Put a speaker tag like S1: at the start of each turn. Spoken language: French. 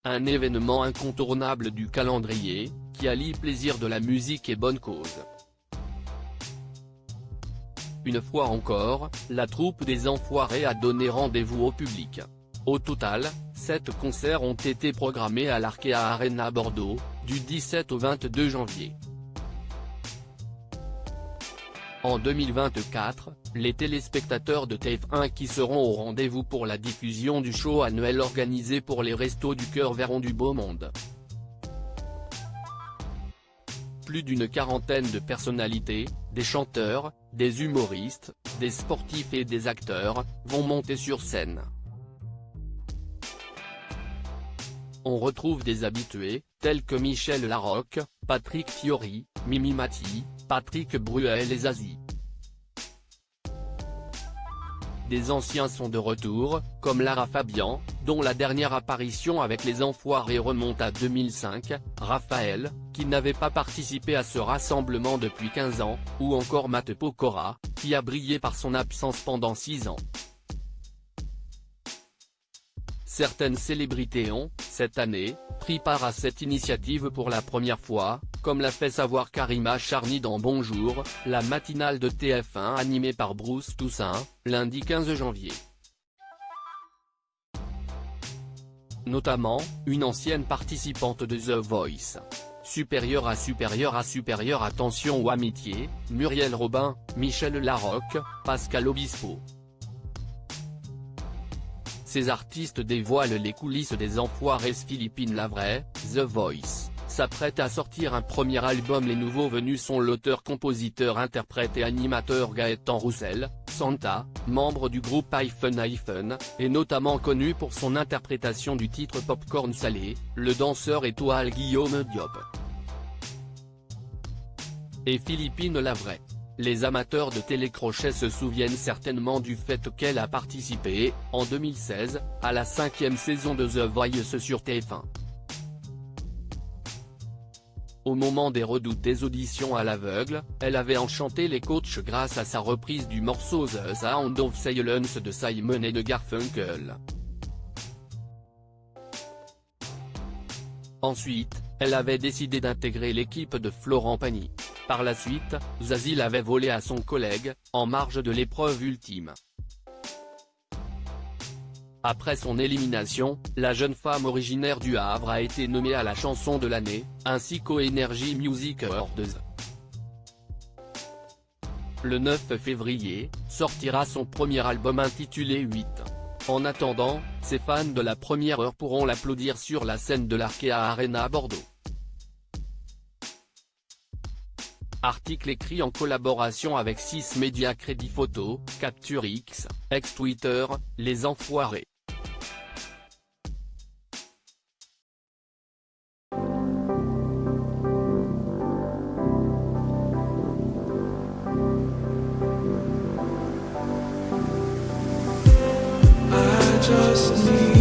S1: un événement incontournable du calendrier, qui allie plaisir de la musique et bonne cause. Une fois encore, la troupe des Enfoirés a donné rendez-vous au public. Au total, 7 concerts ont été programmés à l'Arkea Arena Bordeaux, du 17 au 22 janvier. En 2024, les téléspectateurs de TF1 qui seront au rendez-vous pour la diffusion du show annuel organisé pour les Restos du Cœur verront du beau monde. Plus d'une quarantaine de personnalités, des chanteurs, des humoristes, des sportifs et des acteurs, vont monter sur scène. On retrouve des habitués, tels que Michel Larocque, Patrick Fiori, Mimi Mati, Patrick Bruel et Zazie. Des anciens sont de retour, comme Lara Fabian, dont la dernière apparition avec les Enfoirés remonte à 2005, Raphaël, qui n'avait pas participé à ce rassemblement depuis 15 ans, ou encore Matt Pokora, qui a brillé par son absence pendant 6 ans. Certaines célébrités ont, cette année, pris part à cette initiative pour la première fois, comme l'a fait savoir Karima Charny dans Bonjour, la matinale de TF1 animée par Bruce Toussaint, lundi 15 janvier. Notamment, une ancienne participante de The Voice. Supérieure à Attention ou Amitié, Muriel Robin, Michel Larocque, Pascal Obispo. Ces artistes dévoilent les coulisses des Enfoirés. Philippine Lavray, The Voice, s'apprête à sortir un premier album. Les nouveaux venus sont l'auteur, compositeur, interprète et animateur Gaëtan Roussel, Santa, membre du groupe Hyphen, et notamment connu pour son interprétation du titre Popcorn Salé, le danseur étoile Guillaume Diop. Et Philippine Lavray. Les amateurs de télécrochet se souviennent certainement du fait qu'elle a participé, en 2016, à la 5e saison de The Voice sur TF1. Au moment des redoutes des auditions à l'aveugle, elle avait enchanté les coachs grâce à sa reprise du morceau The Sound of Silence de Simon et de Garfunkel. Ensuite, elle avait décidé d'intégrer l'équipe de Florent Pagny. Par la suite, Zazie l'avait volé à son collègue, en marge de l'épreuve ultime. Après son élimination, la jeune femme originaire du Havre a été nommée à la chanson de l'année, ainsi qu'au Energy Music Awards. Le 9 février, sortira son premier album intitulé 8. En attendant, ses fans de la première heure pourront l'applaudir sur la scène de l'Arkea Arena à Bordeaux. Article écrit en collaboration avec 6 médias. Crédit photo, Capture X, ex-Twitter, Les Enfoirés.
S2: I just need